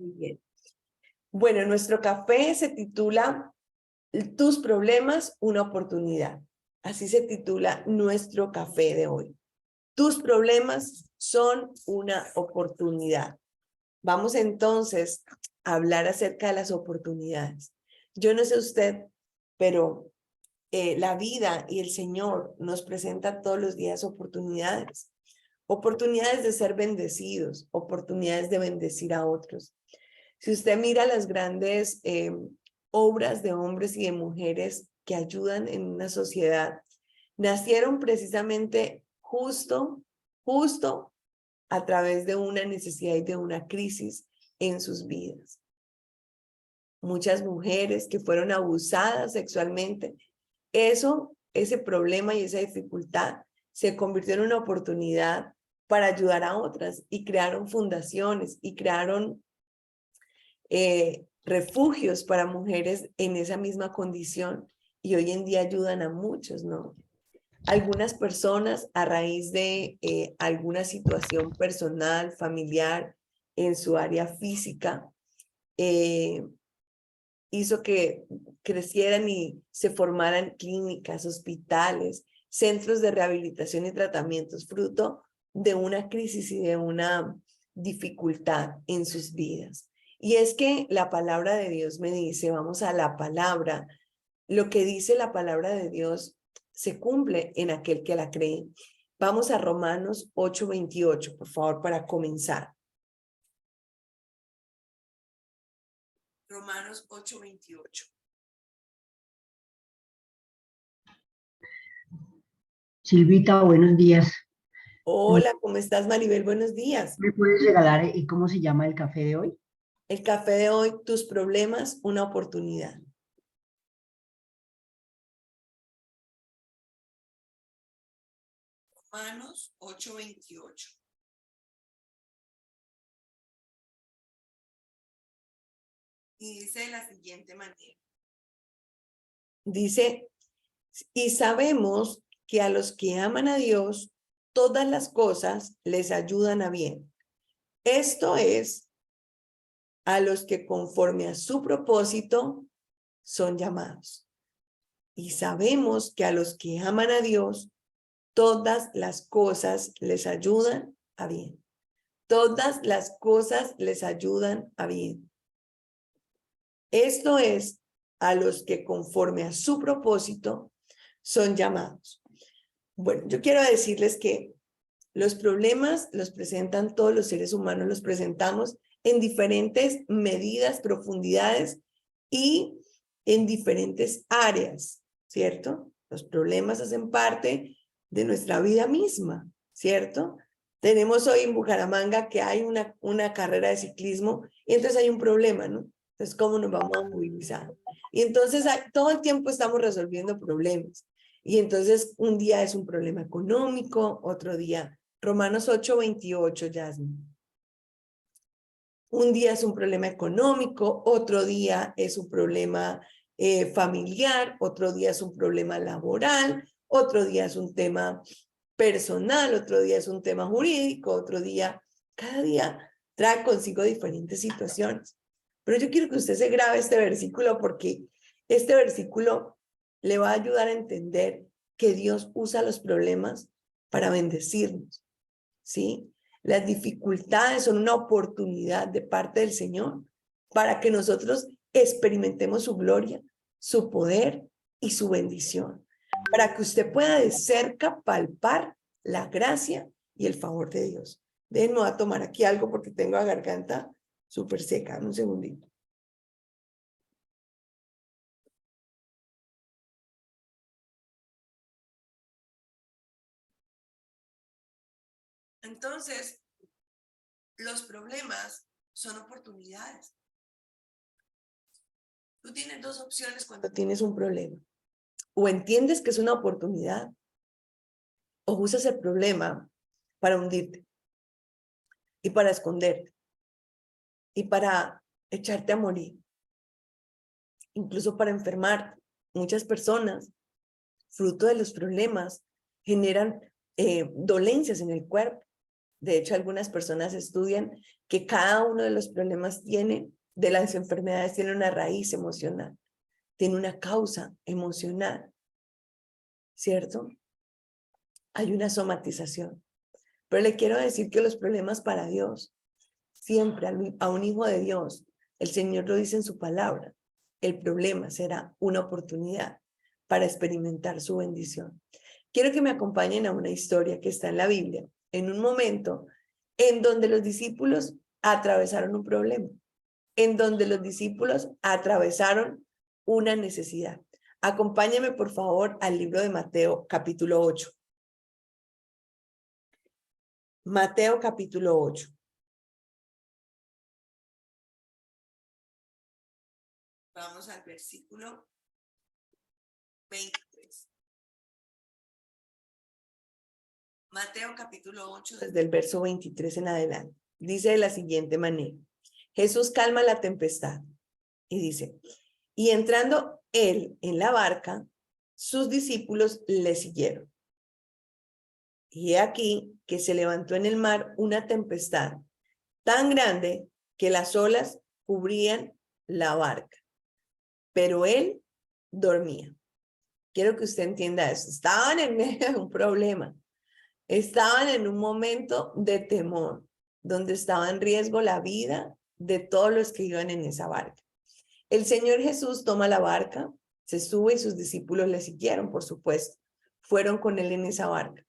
Muy bien. Bueno, nuestro café se titula Tus problemas, una oportunidad. Así se titula nuestro café de hoy. Tus problemas son una oportunidad. Vamos entonces a hablar acerca de las oportunidades. Yo no sé usted, pero la vida y el Señor nos presenta todos los días oportunidades. Oportunidades de ser bendecidos, oportunidades de bendecir a otros. Si usted mira las grandes obras de hombres y de mujeres que ayudan en una sociedad, nacieron precisamente justo a través de una necesidad y de una crisis en sus vidas. Muchas mujeres que fueron abusadas sexualmente, ese problema y esa dificultad se convirtió en una oportunidad para ayudar a otras y crearon fundaciones y crearon refugios para mujeres en esa misma condición y hoy en día ayudan a muchos, ¿no? Algunas personas a raíz de alguna situación personal, familiar, en su área física, hizo que crecieran y se formaran clínicas, hospitales, centros de rehabilitación y tratamientos, fruto de una crisis y de una dificultad en sus vidas. Y es que la palabra de Dios me dice, vamos a la palabra, lo que dice la palabra de Dios se cumple en aquel que la cree. Vamos a Romanos 8:28, por favor, para comenzar. Romanos 8:28. Silvita, buenos días. Hola, ¿cómo estás, Maribel? Buenos días. ¿Me puedes regalar cómo se llama el café de hoy? El café de hoy, tus problemas, una oportunidad. Romanos 8:28. Y dice de la siguiente manera. Dice, y sabemos que a los que aman a Dios, todas las cosas les ayudan a bien. Esto es, a los que conforme a su propósito son llamados. Y sabemos que a los que aman a Dios, todas las cosas les ayudan a bien. Todas las cosas les ayudan a bien. Esto es, a los que conforme a su propósito son llamados. Bueno, yo quiero decirles que los problemas los presentan todos los seres humanos, los presentamos en diferentes medidas, profundidades y en diferentes áreas, ¿cierto? Los problemas hacen parte de nuestra vida misma, ¿cierto? Tenemos hoy en Bucaramanga que hay una carrera de ciclismo y entonces hay un problema, ¿no? Entonces, ¿cómo nos vamos a movilizar? Y entonces todo el tiempo estamos resolviendo problemas. Y entonces un día es un problema económico, otro día, Romanos 8:28, Yasmin. Un día es un problema económico, otro día es un problema familiar, otro día es un problema laboral, otro día es un tema personal, otro día es un tema jurídico, otro día, cada día trae consigo diferentes situaciones. Pero yo quiero que usted se grabe este versículo porque este versículo le va a ayudar a entender que Dios usa los problemas para bendecirnos, ¿sí? Las dificultades son una oportunidad de parte del Señor para que nosotros experimentemos su gloria, su poder y su bendición, para que usted pueda de cerca palpar la gracia y el favor de Dios. Déjenme a tomar aquí algo porque tengo la garganta súper seca. Un segundito. Entonces, los problemas son oportunidades. Tú tienes dos opciones cuando tienes un problema. O entiendes que es una oportunidad, o usas el problema para hundirte y para esconderte y para echarte a morir, incluso para enfermarte. Muchas personas, fruto de los problemas, generan dolencias en el cuerpo, De hecho, algunas personas estudian que cada uno de los problemas de las enfermedades tiene una raíz emocional, tiene una causa emocional, ¿cierto? Hay una somatización. Pero le quiero decir que los problemas para Dios, siempre a un hijo de Dios, el Señor lo dice en su palabra, el problema será una oportunidad para experimentar su bendición. Quiero que me acompañen a una historia que está en la Biblia, en un momento en donde los discípulos atravesaron un problema, en donde los discípulos atravesaron una necesidad. Acompáñame, por favor, al libro de Mateo, capítulo 8. Mateo, capítulo 8. Vamos al versículo 23. Mateo capítulo 8, desde el verso 23 en adelante. Dice de la siguiente manera. Jesús calma la tempestad y dice, y entrando él en la barca, sus discípulos le siguieron. Y he aquí que se levantó en el mar una tempestad tan grande que las olas cubrían la barca, pero él dormía. Quiero que usted entienda eso. Estaban en medio de un problema. Estaban en un momento de temor, donde estaba en riesgo la vida de todos los que iban en esa barca. El Señor Jesús toma la barca, se sube y sus discípulos le siguieron, por supuesto. Fueron con él en esa barca.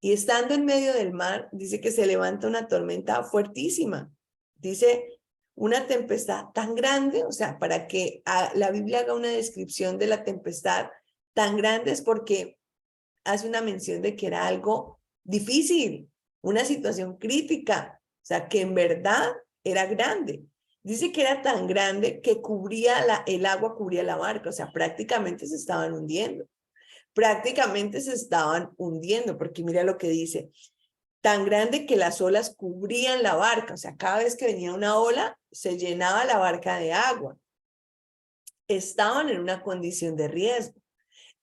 Y estando en medio del mar, dice que se levanta una tormenta fuertísima. Dice, una tempestad tan grande, o sea, para que la Biblia haga una descripción de la tempestad tan grande es porque hace una mención de que era algo difícil, una situación crítica, o sea, que en verdad era grande. Dice que era tan grande que el agua cubría la barca, o sea, prácticamente se estaban hundiendo. Prácticamente se estaban hundiendo, porque mira lo que dice, tan grande que las olas cubrían la barca, o sea, cada vez que venía una ola, se llenaba la barca de agua. Estaban en una condición de riesgo.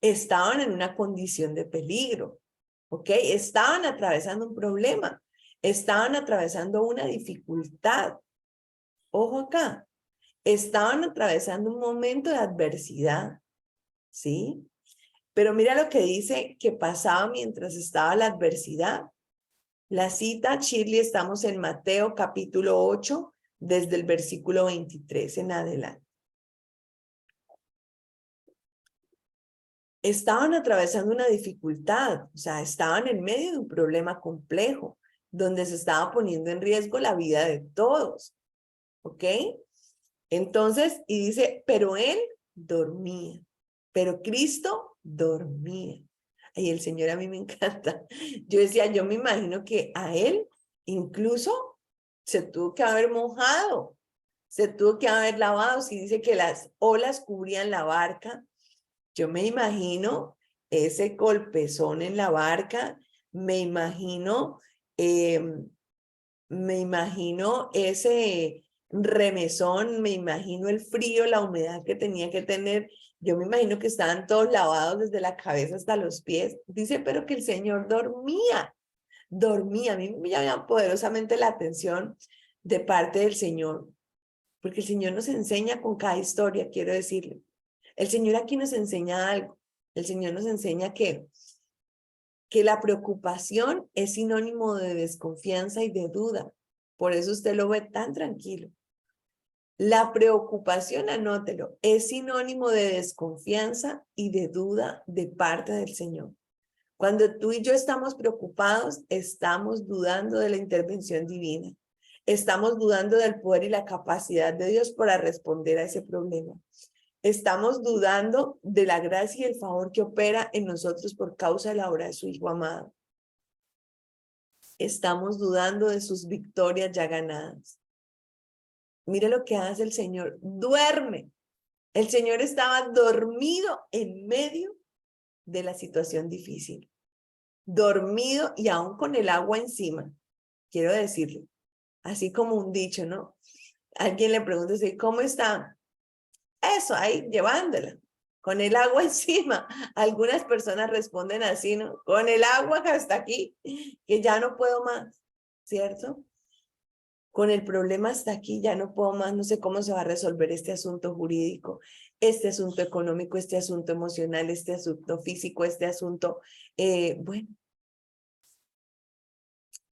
Estaban en una condición de peligro, ¿ok? Estaban atravesando un problema, estaban atravesando una dificultad. Ojo acá, estaban atravesando un momento de adversidad, ¿sí? Pero mira lo que dice que pasaba mientras estaba la adversidad. La cita, Shirley, estamos en Mateo capítulo 8, desde el versículo 23 en adelante. Estaban atravesando una dificultad, o sea, estaban en medio de un problema complejo, donde se estaba poniendo en riesgo la vida de todos, ¿ok? Entonces, y dice, pero él dormía, pero Cristo dormía. Y el Señor a mí me encanta. Yo decía, yo me imagino que a él incluso se tuvo que haber mojado, se tuvo que haber lavado, si dice que las olas cubrían la barca. Yo me imagino ese golpezón en la barca, me imagino ese remesón, me imagino el frío, la humedad que tenía que tener. Yo me imagino que estaban todos lavados desde la cabeza hasta los pies. Dice, pero que el Señor dormía. A mí me llama poderosamente la atención de parte del Señor, porque el Señor nos enseña con cada historia, quiero decirle. El Señor aquí nos enseña algo. El Señor nos enseña que la preocupación es sinónimo de desconfianza y de duda. Por eso usted lo ve tan tranquilo. La preocupación, anótelo, es sinónimo de desconfianza y de duda de parte del Señor. Cuando tú y yo estamos preocupados, estamos dudando de la intervención divina. Estamos dudando del poder y la capacidad de Dios para responder a ese problema. Estamos dudando de la gracia y el favor que opera en nosotros por causa de la obra de su Hijo amado. Estamos dudando de sus victorias ya ganadas. Mire lo que hace el Señor. Duerme. El Señor estaba dormido en medio de la situación difícil. Dormido y aún con el agua encima. Quiero decirle, así como un dicho, ¿no? Alguien le pregunta así, ¿cómo está? Eso, ahí, llevándola, con el agua encima. Algunas personas responden así, ¿no? Con el agua hasta aquí, que ya no puedo más. ¿cierto? Con el problema hasta aquí, ya no puedo más, no sé cómo se va a resolver este asunto jurídico, este asunto económico, este asunto emocional, este asunto físico, este asunto, bueno,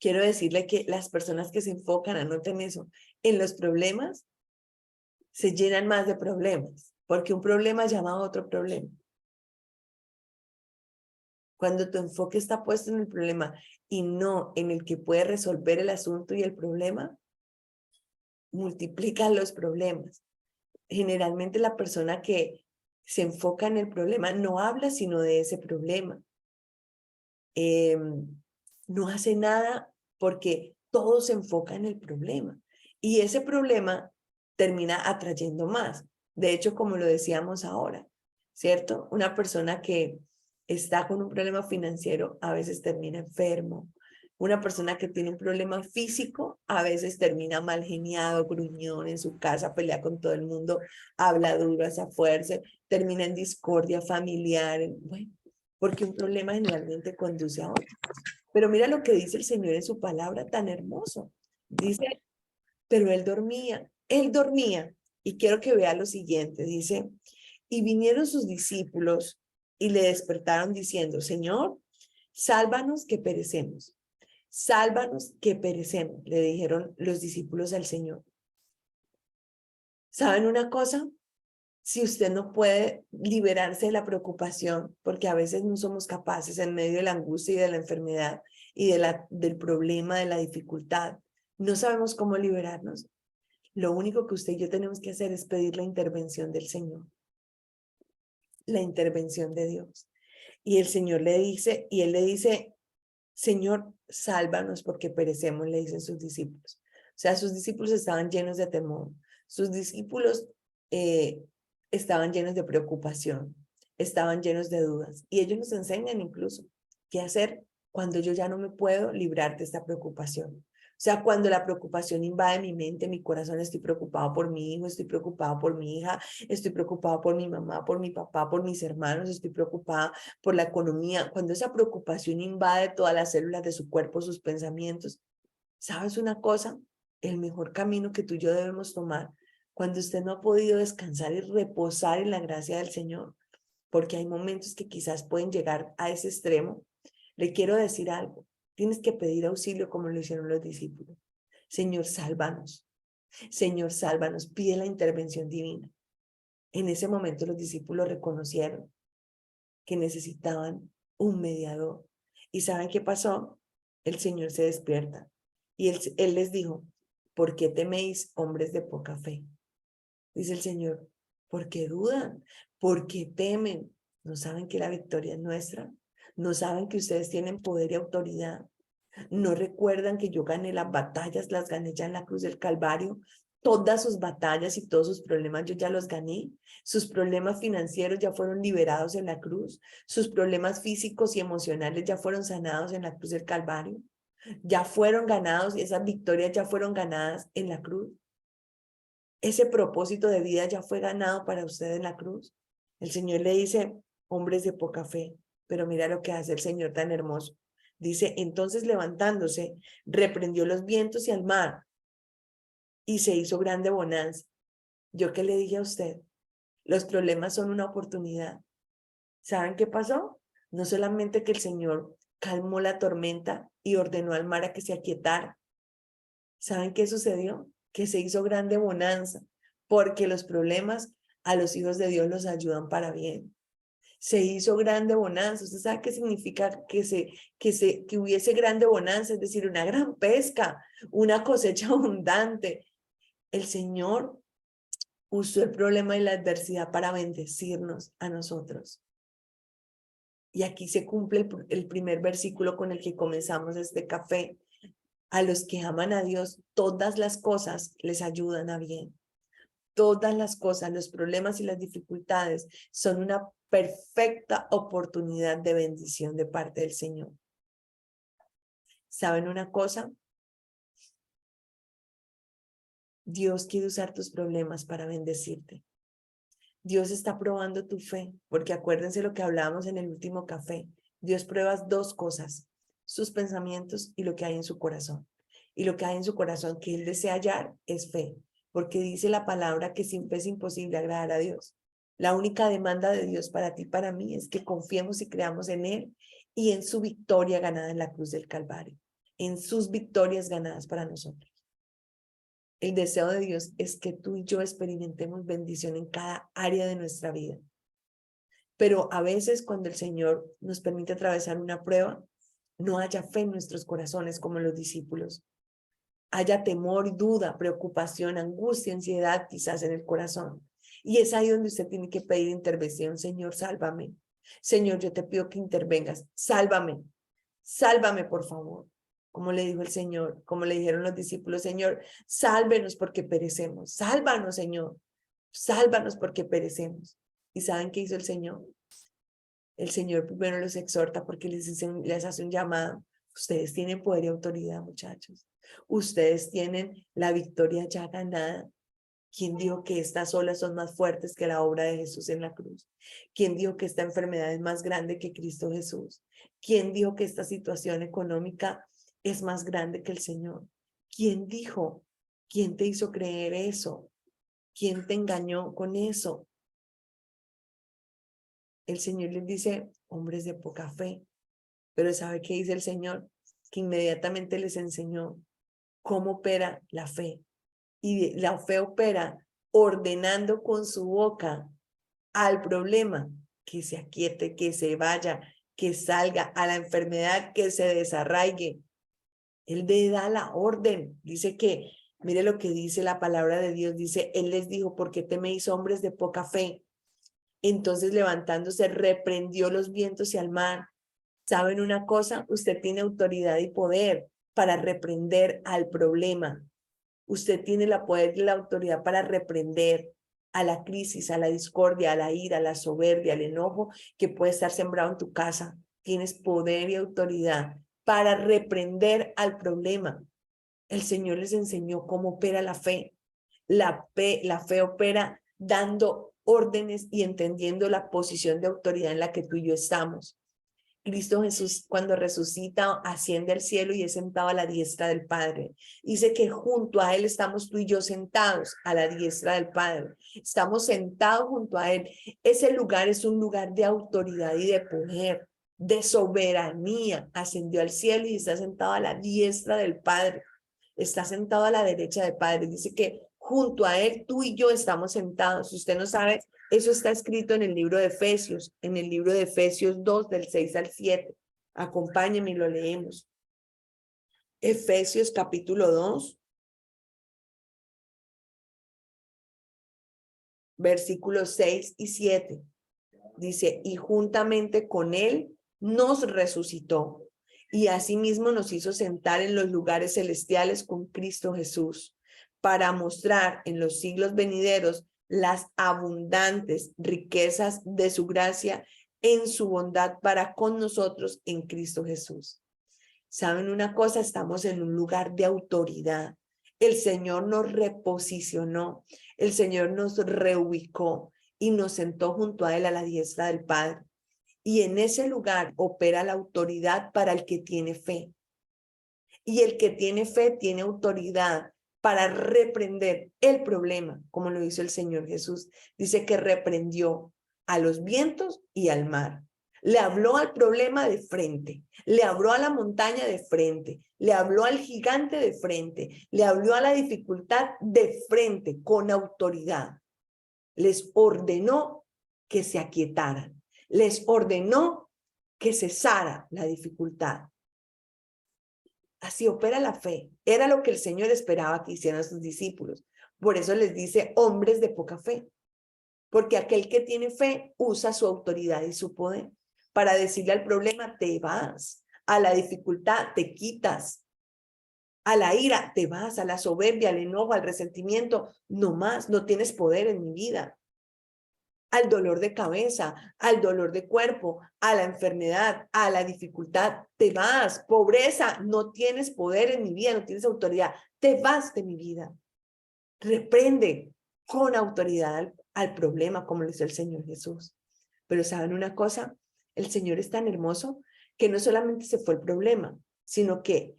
quiero decirle que las personas que se enfocan, anoten eso, en los problemas, se llenan más de problemas, porque un problema llama a otro problema. Cuando tu enfoque está puesto en el problema y no en el que puede resolver el asunto y el problema, multiplica los problemas. Generalmente la persona que se enfoca en el problema no habla sino de ese problema. No hace nada porque todo se enfoca en el problema. Y ese problema termina atrayendo más. De hecho, como lo decíamos ahora, ¿cierto? Una persona que está con un problema financiero a veces termina enfermo. Una persona que tiene un problema físico a veces termina mal geniado, gruñón en su casa, pelea con todo el mundo, habla duro, hace fuerza, termina en discordia familiar. Bueno, porque un problema generalmente conduce a otro. Pero mira lo que dice el Señor en su palabra tan hermoso. Dice, pero él dormía. Y quiero que vea lo siguiente, dice, y vinieron sus discípulos y le despertaron diciendo, Señor, sálvanos que perecemos. Sálvanos que perecemos, le dijeron los discípulos al Señor. ¿Saben una cosa? Si usted no puede liberarse de la preocupación, porque a veces no somos capaces en medio de la angustia y de la enfermedad y del problema, de la dificultad, no sabemos cómo liberarnos. Lo único que usted y yo tenemos que hacer es pedir la intervención del Señor, la intervención de Dios. Y el Señor le dice, y Él le dice, Señor, sálvanos porque perecemos, le dicen sus discípulos. O sea, sus discípulos estaban llenos de temor. Sus discípulos estaban llenos de preocupación, estaban llenos de dudas. Y ellos nos enseñan incluso qué hacer cuando yo ya no me puedo librar de esta preocupación. O sea, cuando la preocupación invade mi mente, mi corazón, estoy preocupado por mi hijo, estoy preocupado por mi hija, estoy preocupado por mi mamá, por mi papá, por mis hermanos, estoy preocupada por la economía. Cuando esa preocupación invade todas las células de su cuerpo, sus pensamientos, ¿sabes una cosa? El mejor camino que tú y yo debemos tomar cuando usted no ha podido descansar y reposar en la gracia del Señor, porque hay momentos que quizás pueden llegar a ese extremo, le quiero decir algo. Tienes que pedir auxilio como lo hicieron los discípulos. Señor, sálvanos. Señor, sálvanos. Pide la intervención divina. En ese momento los discípulos reconocieron que necesitaban un mediador. ¿Y saben qué pasó? El Señor se despierta y él les dijo, ¿por qué teméis, hombres de poca fe? Dice el Señor, ¿por qué dudan? ¿Por qué temen? ¿No saben que la victoria es nuestra? ¿No saben que ustedes tienen poder y autoridad? ¿No recuerdan que yo gané las batallas, las gané ya en la cruz del Calvario? Todas sus batallas y todos sus problemas yo ya los gané. Sus problemas financieros ya fueron liberados en la cruz. Sus problemas físicos y emocionales ya fueron sanados en la cruz del Calvario. Ya fueron ganados y esas victorias ya fueron ganadas en la cruz. Ese propósito de vida ya fue ganado para usted en la cruz. El Señor le dice, hombres de poca fe, pero mira lo que hace el Señor tan hermoso. Dice, entonces levantándose, reprendió los vientos y al mar y se hizo grande bonanza. Yo qué le dije a usted, los problemas son una oportunidad. ¿Saben qué pasó? No solamente que el Señor calmó la tormenta y ordenó al mar a que se aquietara. ¿Saben qué sucedió? Que se hizo grande bonanza, porque los problemas a los hijos de Dios los ayudan para bien. Se hizo grande bonanza. ¿Usted sabe qué significa que hubiese grande bonanza? Es decir, una gran pesca, una cosecha abundante. El Señor usó el problema y la adversidad para bendecirnos a nosotros. Y aquí se cumple el primer versículo con el que comenzamos este café. A los que aman a Dios, todas las cosas les ayudan a bien. Todas las cosas, los problemas y las dificultades son una perfecta oportunidad de bendición de parte del Señor. ¿Saben una cosa? Dios quiere usar tus problemas para bendecirte. Dios está probando tu fe, porque acuérdense lo que hablábamos en el último café. Dios prueba dos cosas, sus pensamientos y lo que hay en su corazón. Y lo que hay en su corazón que él desea hallar es fe, porque dice la palabra que sin fe es imposible agradar a Dios. La única demanda de Dios para ti y para mí es que confiemos y creamos en Él y en su victoria ganada en la cruz del Calvario, en sus victorias ganadas para nosotros. El deseo de Dios es que tú y yo experimentemos bendición en cada área de nuestra vida. Pero a veces cuando el Señor nos permite atravesar una prueba, no haya fe en nuestros corazones como los discípulos. Haya temor, duda, preocupación, angustia, ansiedad quizás en el corazón. Y es ahí donde usted tiene que pedir intervención. Señor, sálvame. Señor, yo te pido que intervengas. Sálvame. Sálvame, por favor. Como le dijo el Señor, como le dijeron los discípulos, Señor, sálvenos porque perecemos. Sálvanos, Señor. Sálvanos porque perecemos. ¿Y saben qué hizo el Señor? El Señor primero los exhorta porque les hace un llamado. Ustedes tienen poder y autoridad, muchachos. Ustedes tienen la victoria ya ganada. ¿Quién dijo que estas olas son más fuertes que la obra de Jesús en la cruz? ¿Quién dijo que esta enfermedad es más grande que Cristo Jesús? ¿Quién dijo que esta situación económica es más grande que el Señor? ¿Quién dijo? ¿Quién te hizo creer eso? ¿Quién te engañó con eso? El Señor les dice, hombres de poca fe. Pero ¿sabe qué dice el Señor? Que inmediatamente les enseñó cómo opera la fe. Y la fe opera ordenando con su boca al problema que se aquiete, que se vaya, que salga, a la enfermedad que se desarraigue. Él le da la orden. Dice que, mire lo que dice la palabra de Dios. Dice, Él les dijo, ¿por qué teméis hombres de poca fe? Entonces levantándose, reprendió los vientos y al mar. ¿Saben una cosa? Usted tiene autoridad y poder para reprender al problema. Usted tiene la poder y la autoridad para reprender a la crisis, a la discordia, a la ira, a la soberbia, al enojo que puede estar sembrado en tu casa. Tienes poder y autoridad para reprender al problema. El Señor les enseñó cómo opera la fe. La fe opera dando órdenes y entendiendo la posición de autoridad en la que tú y yo estamos. Cristo Jesús, cuando resucita, asciende al cielo y es sentado a la diestra del Padre. Dice que junto a Él estamos tú y yo sentados a la diestra del Padre. Estamos sentados junto a Él. Ese lugar es un lugar de autoridad y de poder, de soberanía. Ascendió al cielo y está sentado a la diestra del Padre. Está sentado a la derecha del Padre. Dice que junto a Él tú y yo estamos sentados. Si usted no sabe, eso está escrito en el libro de Efesios, en el libro de Efesios 2, del 6 al 7. Acompáñenme y lo leemos. Efesios capítulo 2, versículos 6 y 7. Dice, y juntamente con Él nos resucitó y asimismo nos hizo sentar en los lugares celestiales con Cristo Jesús, para mostrar en los siglos venideros las abundantes riquezas de su gracia en su bondad para con nosotros en Cristo Jesús. ¿Saben una cosa? Estamos en un lugar de autoridad. El Señor nos reposicionó, el Señor nos reubicó y nos sentó junto a Él a la diestra del Padre. Y en ese lugar opera la autoridad para el que tiene fe. Y el que tiene fe tiene autoridad para reprender el problema, como lo hizo el Señor Jesús. Dice que reprendió a los vientos y al mar. Le habló al problema de frente, le habló a la montaña de frente, le habló al gigante de frente, le habló a la dificultad de frente, con autoridad. Les ordenó que se aquietaran, les ordenó que cesara la dificultad. Así opera la fe. Era lo que el Señor esperaba que hicieran sus discípulos. Por eso les dice hombres de poca fe. Porque aquel que tiene fe usa su autoridad y su poder para decirle al problema, te vas. A la dificultad, te quitas. A la ira, te vas. A la soberbia, al enojo, al resentimiento, no más. No tienes poder en mi vida. Al dolor de cabeza, al dolor de cuerpo, a la enfermedad, a la dificultad, te vas. Pobreza, no tienes poder en mi vida, no tienes autoridad, te vas de mi vida. Reprende con autoridad al problema, como lo hizo el Señor Jesús. Pero ¿saben una cosa? El Señor es tan hermoso que no solamente se fue el problema, sino que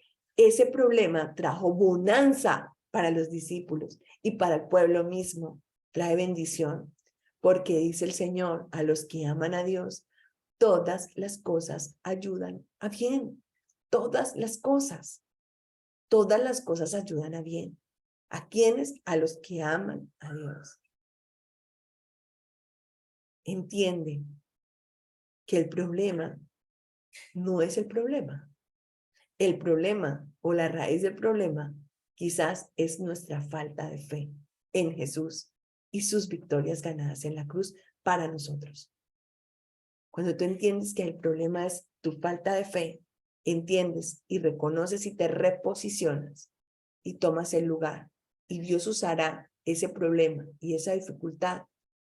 ese problema trajo bonanza para los discípulos y para el pueblo mismo. Trae bendición, porque dice el Señor, a los que aman a Dios, todas las cosas ayudan a bien. Todas las cosas ayudan a bien. ¿A quiénes? A los que aman a Dios. Entiende que el problema no es el problema. El problema o la raíz del problema quizás es nuestra falta de fe en Jesús y sus victorias ganadas en la cruz para nosotros. Cuando tú entiendes que el problema es tu falta de fe, entiendes y reconoces y te reposicionas y tomas el lugar. Y Dios usará ese problema y esa dificultad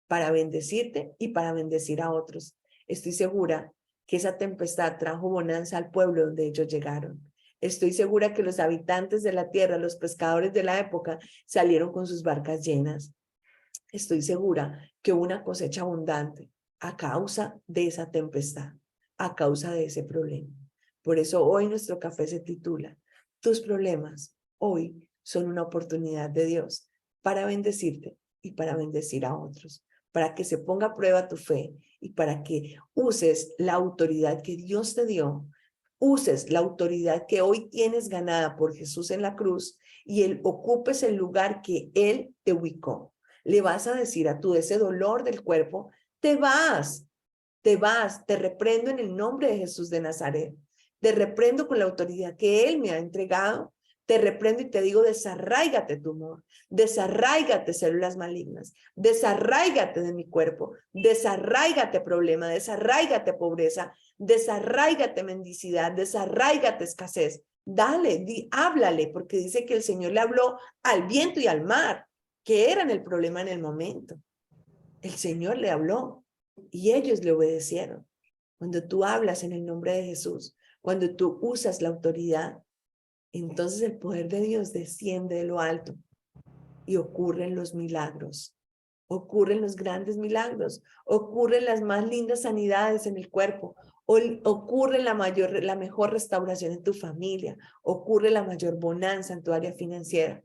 para bendecirte y para bendecir a otros. Estoy segura que esa tempestad trajo bonanza al pueblo donde ellos llegaron. Estoy segura que los habitantes de la tierra, los pescadores de la época, salieron con sus barcas llenas. Estoy segura que hubo una cosecha abundante a causa de esa tempestad, a causa de ese problema. Por eso hoy nuestro café se titula, tus problemas hoy son una oportunidad de Dios para bendecirte y para bendecir a otros, para que se ponga a prueba tu fe y para que uses la autoridad que Dios te dio, uses la autoridad que hoy tienes ganada por Jesús en la cruz y ocupes el lugar que Él te ubicó. Le vas a decir a ese dolor del cuerpo, te vas, te reprendo en el nombre de Jesús de Nazaret, te reprendo con la autoridad que Él me ha entregado, te reprendo y te digo, desarráigate tumor, desarráigate células malignas, desarráigate de mi cuerpo, desarráigate problema, desarráigate pobreza, desarráigate mendicidad, desarráigate escasez. Dale, háblale, porque dice que el Señor le habló al viento y al mar, que eran el problema en el momento. El Señor le habló y ellos le obedecieron. Cuando tú hablas en el nombre de Jesús, cuando tú usas la autoridad, entonces el poder de Dios desciende de lo alto y ocurren los milagros. Ocurren los grandes milagros, ocurren las más lindas sanidades en el cuerpo, ocurre la mejor restauración en tu familia, ocurre la mayor bonanza en tu área financiera,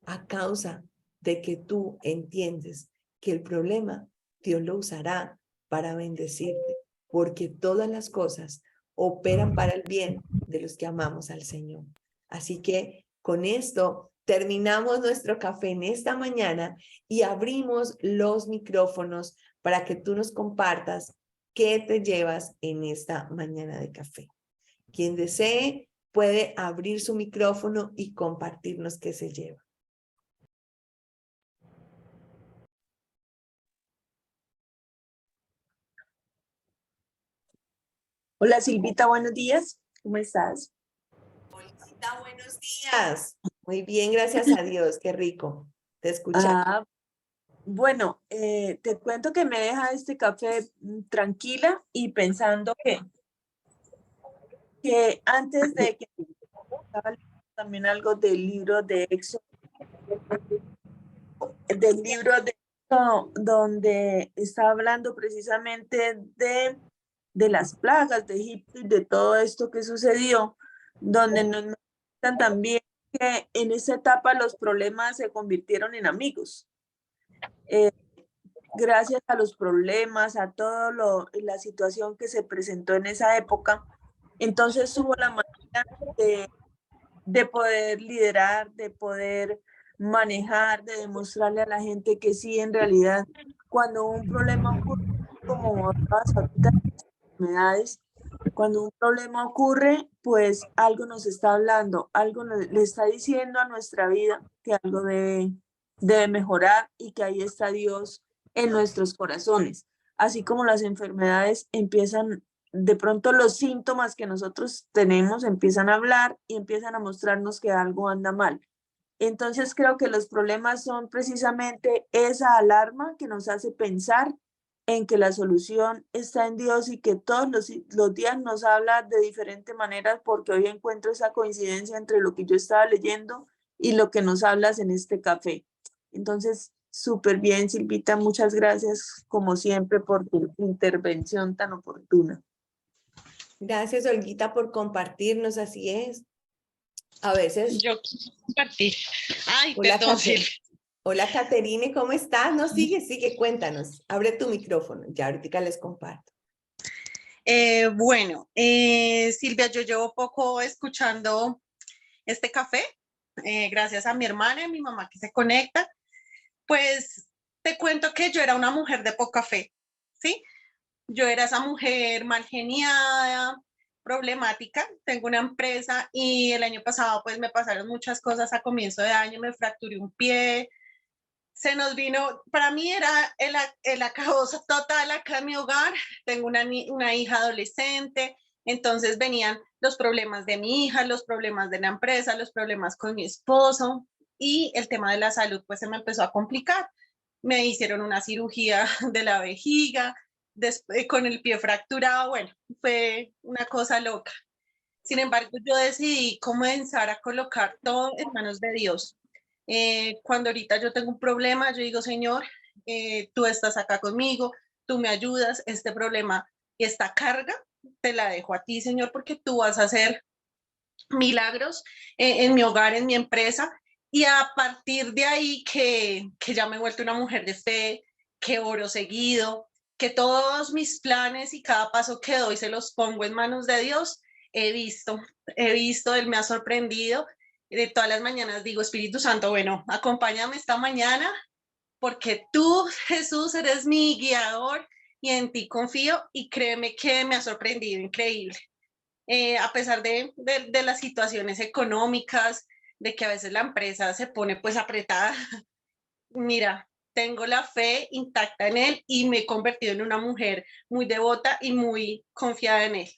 a causa de que tú entiendes que el problema Dios lo usará para bendecirte, porque todas las cosas operan para el bien de los que amamos al Señor. Así que con esto terminamos nuestro café en esta mañana y abrimos los micrófonos para que tú nos compartas qué te llevas en esta mañana de café. Quien desee puede abrir su micrófono y compartirnos qué se lleva. Hola Silvita, buenos días. ¿Cómo estás? Olguita, buenos días. Muy bien, gracias a Dios. Qué rico. Te escuchamos. Bueno, te cuento que me deja este café tranquila y pensando que antes de que estaba leyendo también algo del libro de Éxodo, donde está hablando precisamente de las plagas de Egipto y de todo esto que sucedió, donde nos muestran también que en esa etapa los problemas se convirtieron en amigos. Gracias a los problemas, a toda la situación que se presentó en esa época, entonces hubo la manera de poder liderar, de poder manejar, de demostrarle a la gente que sí, en realidad, cuando un problema ocurre, como hablabas ahorita, enfermedades, cuando un problema ocurre, pues algo nos está hablando, algo le está diciendo a nuestra vida que algo debe mejorar y que ahí está Dios en nuestros corazones. Así como las enfermedades empiezan, de pronto los síntomas que nosotros tenemos empiezan a hablar y empiezan a mostrarnos que algo anda mal. Entonces creo que los problemas son precisamente esa alarma que nos hace pensar en que la solución está en Dios y que todos los días nos habla de diferente manera, porque hoy encuentro esa coincidencia entre lo que yo estaba leyendo y lo que nos hablas en este café. Entonces, súper bien, Silvita, muchas gracias como siempre por tu intervención tan oportuna. Gracias, Olguita, por compartirnos, así es. A veces, Yo quiero compartir. Ay, hola, perdón, Silvia. Hola, Caterine, ¿cómo estás? No, sigue, cuéntanos. Abre tu micrófono, ya ahorita les comparto. Silvia, yo llevo poco escuchando este café, gracias a mi hermana y mi mamá que se conecta. Pues te cuento que yo era una mujer de poca fe, ¿sí? Yo era esa mujer mal geniada, problemática. Tengo una empresa y el año pasado pues me pasaron muchas cosas a comienzo de año, me fracturé un pie, se nos vino, para mí era el acabose total acá en mi hogar. Tengo una hija adolescente, entonces venían los problemas de mi hija, los problemas de la empresa, los problemas con mi esposo y el tema de la salud pues se me empezó a complicar. Me hicieron una cirugía de la vejiga, con el pie fracturado, bueno, fue una cosa loca. Sin embargo, yo decidí comenzar a colocar todo en manos de Dios. Cuando ahorita yo tengo un problema, yo digo, Señor, tú estás acá conmigo, tú me ayudas, este problema y esta carga te la dejo a ti, Señor, porque tú vas a hacer milagros en mi hogar, en mi empresa. Y a partir de ahí que ya me he vuelto una mujer de fe, que oro seguido, que todos mis planes y cada paso que doy se los pongo en manos de Dios, he visto, Él me ha sorprendido. De todas las mañanas digo, Espíritu Santo, bueno, acompáñame esta mañana porque tú, Jesús, eres mi guiador y en ti confío y créeme que me ha sorprendido increíble. A pesar de las situaciones económicas, de que a veces la empresa se pone pues apretada, mira, tengo la fe intacta en él y me he convertido en una mujer muy devota y muy confiada en él.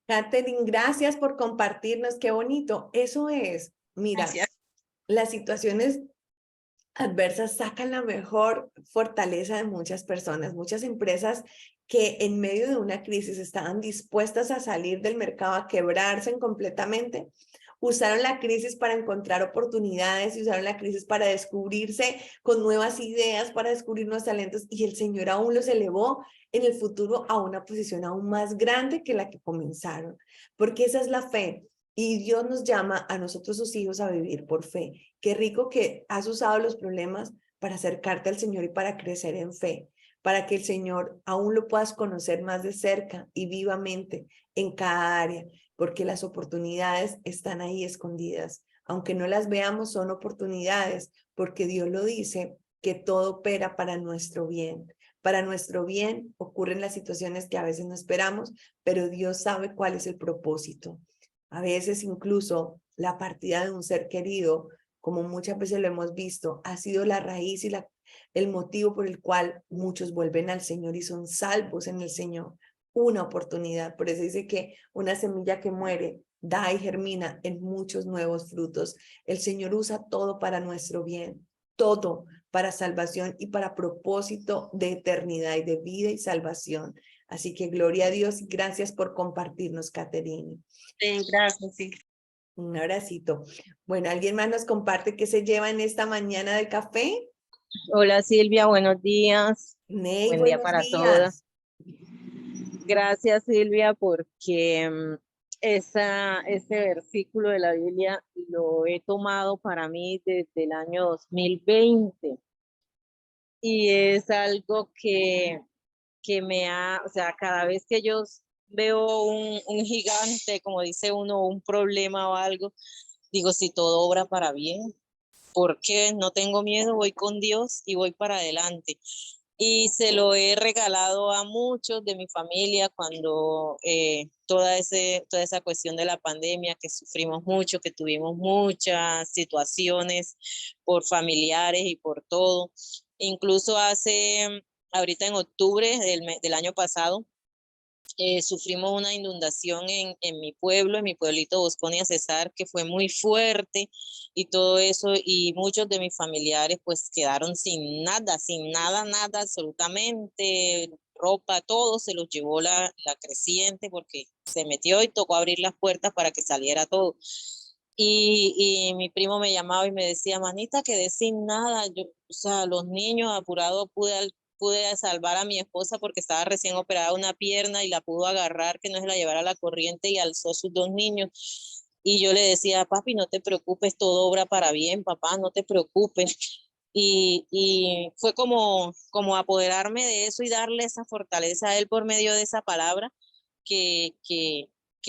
Catherine, gracias por compartirnos, qué bonito. Eso es, mira, Gracias. las situaciones adversas sacan la mejor fortaleza de muchas personas, muchas empresas que en medio de una crisis estaban dispuestas a salir del mercado, a quebrarse completamente, usaron la crisis para encontrar oportunidades y usaron la crisis para descubrirse con nuevas ideas, para descubrir nuevos talentos y el Señor aún los elevó en el futuro a una posición aún más grande que la que comenzaron, porque esa es la fe. Y Dios nos llama a nosotros sus hijos a vivir por fe. Qué rico que has usado los problemas para acercarte al Señor y para crecer en fe, para que el Señor aún lo puedas conocer más de cerca y vivamente en cada área, porque las oportunidades están ahí escondidas. Aunque no las veamos, son oportunidades, porque Dios lo dice, que todo opera para nuestro bien. Para nuestro bien ocurren las situaciones que a veces no esperamos, pero Dios sabe cuál es el propósito. A veces incluso la partida de un ser querido, como muchas veces lo hemos visto, ha sido la raíz y el motivo por el cual muchos vuelven al Señor y son salvos en el Señor. Una oportunidad. Por eso dice que una semilla que muere da y germina en muchos nuevos frutos. El Señor usa todo para nuestro bien, todo para salvación y para propósito de eternidad y de vida y salvación. Así que gloria a Dios y gracias por compartirnos, Caterine. Gracias, sí. Un abracito. Bueno, ¿alguien más nos comparte qué se lleva en esta mañana de café? Hola Silvia, buenos días. Ney, Buen día buenos para todas. días. Gracias Silvia porque ese versículo de la Biblia lo he tomado para mí desde el año 2020 y es algo que o sea, cada vez que yo veo un gigante, como dice uno, un problema o algo, digo, si todo obra para bien, porque no tengo miedo, voy con Dios y voy para adelante. Y se lo he regalado a muchos de mi familia cuando toda esa cuestión de la pandemia, que sufrimos mucho, que tuvimos muchas situaciones por familiares y por todo. Incluso ahorita en octubre del año pasado, sufrimos una inundación en mi pueblo, en mi pueblito Bosconia Cesar, que fue muy fuerte y todo eso, y muchos de mis familiares pues quedaron sin nada, nada, absolutamente, ropa, todo se los llevó la creciente porque se metió y tocó abrir las puertas para que saliera todo. Y mi primo me llamaba y me decía, manita, quedé sin nada. Yo, o sea, los niños apurados, pude salvar a mi esposa porque estaba recién operada una pierna y la pudo agarrar, que no se la llevara a la corriente y alzó sus 2 niños. Y yo le decía, papi, no te preocupes, todo obra para bien, papá, no te preocupes. Y fue como apoderarme de eso y darle esa fortaleza a él por medio de esa palabra que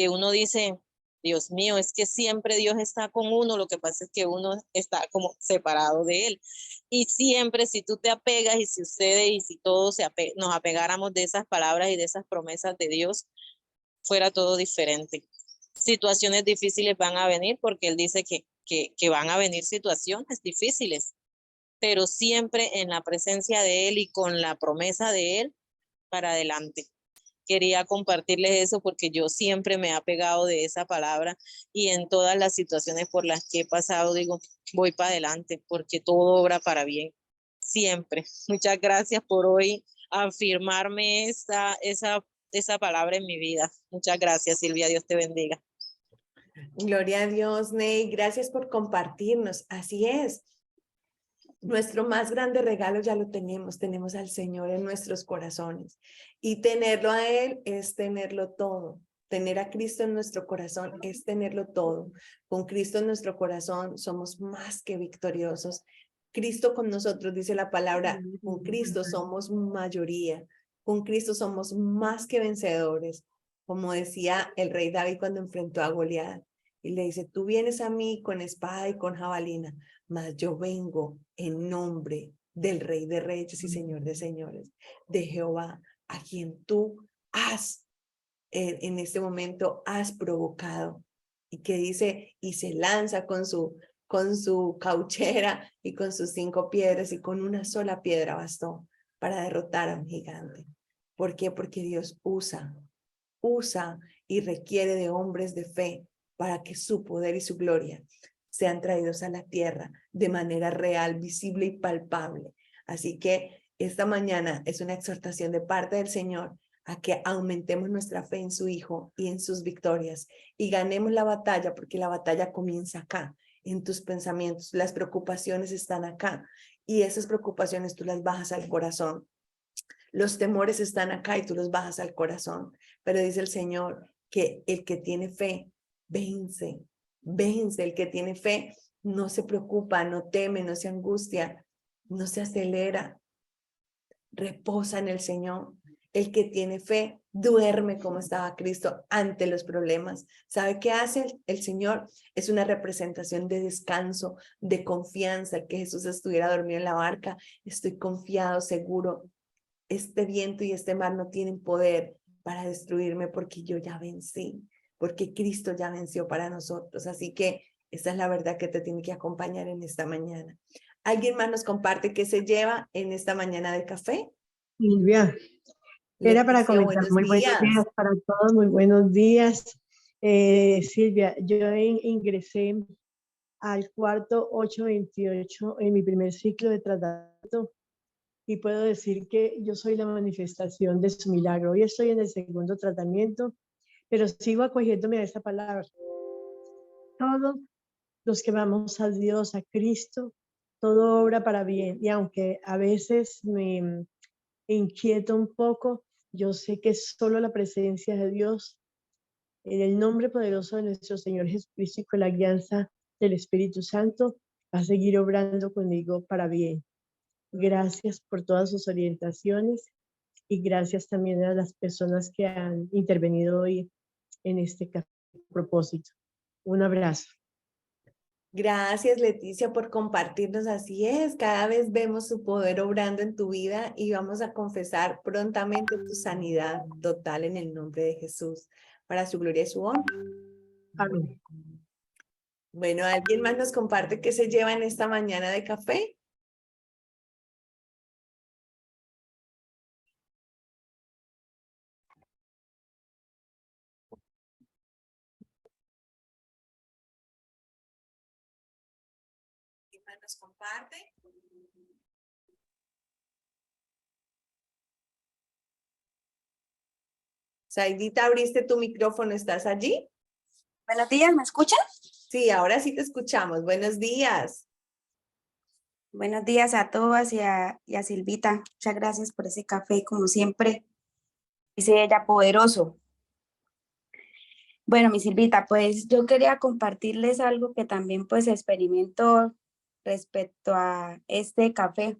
uno dice, Dios mío, es que siempre Dios está con uno, lo que pasa es que uno está como separado de él. Y siempre si tú te apegas y si ustedes y si todos nos apegáramos de esas palabras y de esas promesas de Dios, fuera todo diferente. Situaciones difíciles van a venir porque él dice que van a venir situaciones difíciles, pero siempre en la presencia de él y con la promesa de él para adelante. Quería compartirles eso porque yo siempre me he apegado de esa palabra y en todas las situaciones por las que he pasado digo, voy para adelante porque todo obra para bien, siempre. Muchas gracias por hoy afirmarme esa palabra en mi vida. Muchas gracias, Silvia, Dios te bendiga. Gloria a Dios, Ney, gracias por compartirnos. Así es. Nuestro más grande regalo ya lo tenemos al Señor en nuestros corazones. Y tenerlo a Él es tenerlo todo. Tener a Cristo en nuestro corazón es tenerlo todo. Con Cristo en nuestro corazón somos más que victoriosos. Cristo con nosotros, dice la palabra, con Cristo somos mayoría. Con Cristo somos más que vencedores. Como decía el rey David cuando enfrentó a Goliat. Y le dice, tú vienes a mí con espada y con jabalina, mas yo vengo en nombre del Rey de Reyes y Señor de Señores, de Jehová, a quien tú has, en este momento, has provocado. Y que dice, y se lanza con su cauchera y con sus 5 piedras y con una sola piedra bastó para derrotar a un gigante. ¿Por qué? Porque Dios usa y requiere de hombres de fe para que su poder y su gloria sean traídos a la tierra de manera real, visible y palpable. Así que esta mañana es una exhortación de parte del Señor a que aumentemos nuestra fe en su Hijo y en sus victorias y ganemos la batalla, porque la batalla comienza acá, en tus pensamientos. Las preocupaciones están acá y esas preocupaciones tú las bajas al corazón. Los temores están acá y tú los bajas al corazón. Pero dice el Señor que el que tiene fe vence. El que tiene fe no se preocupa, no teme, no se angustia, no se acelera, reposa en el Señor. El que tiene fe duerme como estaba Cristo ante los problemas. ¿Sabe qué hace el Señor? Es una representación de descanso, de confianza. El que Jesús estuviera dormido en la barca, estoy confiado, seguro. Este viento y este mar no tienen poder para destruirme porque yo ya vencí, porque Cristo ya venció para nosotros. Así que esa es la verdad que te tiene que acompañar en esta mañana. ¿Alguien más nos comparte qué se lleva en esta mañana de café? Silvia, era para Leticia, comentar buenos muy buenos días. días para todos, muy buenos días. Silvia, yo ingresé al cuarto 828 en mi primer ciclo de tratamiento y puedo decir que yo soy la manifestación de su milagro. Hoy estoy en el segundo tratamiento, pero sigo acogiéndome a esa palabra. Todos los que vamos a Dios, a Cristo, todo obra para bien. Y aunque a veces me inquieto un poco, yo sé que solo la presencia de Dios, en el nombre poderoso de nuestro Señor Jesucristo y con la guianza del Espíritu Santo, va a seguir obrando conmigo para bien. Gracias por todas sus orientaciones y gracias también a las personas que han intervenido hoy en este propósito. Un abrazo. Gracias, Leticia, por compartirnos. Así es, cada vez vemos su poder obrando en tu vida y vamos a confesar prontamente tu sanidad total en el nombre de Jesús, para su gloria y su honra. Amén. Bueno, ¿alguien más nos comparte qué se lleva en esta mañana de café? ¿Alguien más nos comparte? Saidita, abriste tu micrófono, ¿estás allí? Buenos días, ¿me escuchan? Sí, ahora sí te escuchamos. Buenos días. Buenos días a todas y a Silvita. Muchas gracias por ese café, como siempre. Dice ella, poderoso. Bueno, mi Silvita, pues yo quería compartirles algo que también pues experimento respecto a este café.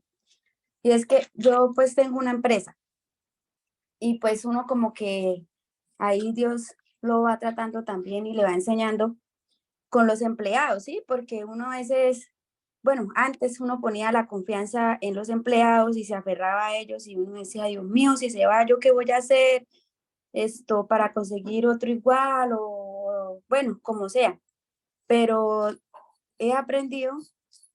Y es que yo pues tengo una empresa y pues uno como que ahí Dios lo va tratando también y le va enseñando con los empleados, ¿sí? Porque uno a veces, bueno, antes uno ponía la confianza en los empleados y se aferraba a ellos y uno decía, Dios mío, si se va, ¿yo qué voy a hacer? Esto para conseguir otro igual o bueno, como sea. Pero he aprendido,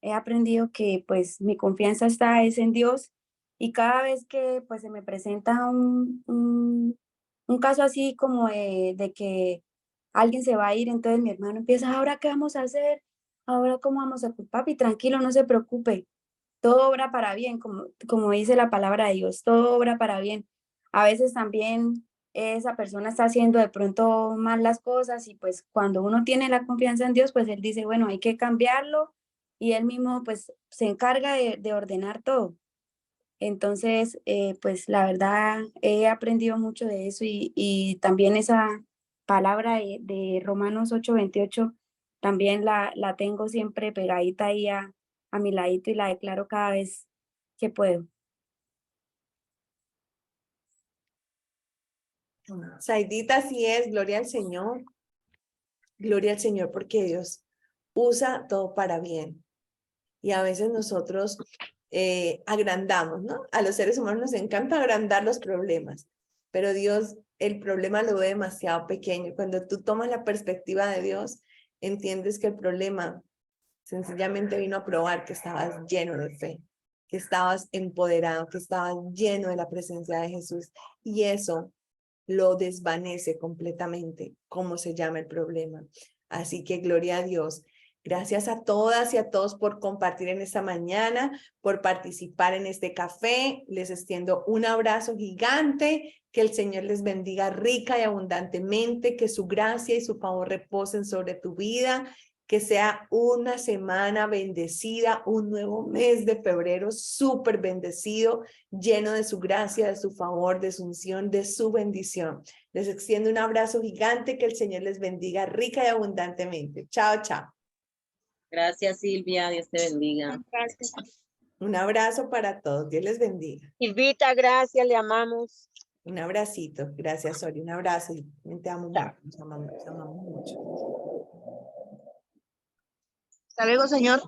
he aprendido que pues mi confianza está es en Dios y cada vez que pues se me presenta un caso así como de que alguien se va a ir, entonces mi hermano empieza, ¿ahora qué vamos a hacer? ¿Ahora cómo vamos a papi? Tranquilo, no se preocupe, todo obra para bien, como dice la palabra de Dios, todo obra para bien. A veces también esa persona está haciendo de pronto mal las cosas y pues cuando uno tiene la confianza en Dios, pues él dice, bueno, hay que cambiarlo y él mismo pues se encarga de ordenar todo. Entonces, pues la verdad he aprendido mucho de eso y también esa palabra de Romanos 8:28 también la tengo siempre pegadita ahí a mi ladito y la declaro cada vez que puedo. Saidita, así es, gloria al Señor. Gloria al Señor porque Dios usa todo para bien. Y a veces nosotros agrandamos, ¿no? A los seres humanos nos encanta agrandar los problemas, pero Dios el problema lo ve demasiado pequeño. Cuando tú tomas la perspectiva de Dios, entiendes que el problema sencillamente vino a probar que estabas lleno de fe, que estabas empoderado, que estabas lleno de la presencia de Jesús. Y eso lo desvanece completamente, cómo se llama el problema. Así que gloria a Dios. Gracias a todas y a todos por compartir en esta mañana, por participar en este café. Les extiendo un abrazo gigante. Que el Señor les bendiga rica y abundantemente, que su gracia y su favor reposen sobre tu vida. Que sea una semana bendecida, un nuevo mes de febrero súper bendecido, lleno de su gracia, de su favor, de su unción, de su bendición. Les extiendo un abrazo gigante, que el Señor les bendiga rica y abundantemente. Chao, chao. Gracias, Silvia. Dios te bendiga. Gracias. Un abrazo para todos. Dios les bendiga. Silvita, gracias, le amamos. Un abracito. Gracias, Sori. Un abrazo. Y te amo mucho. Nos amamos mucho. Hasta luego, señor.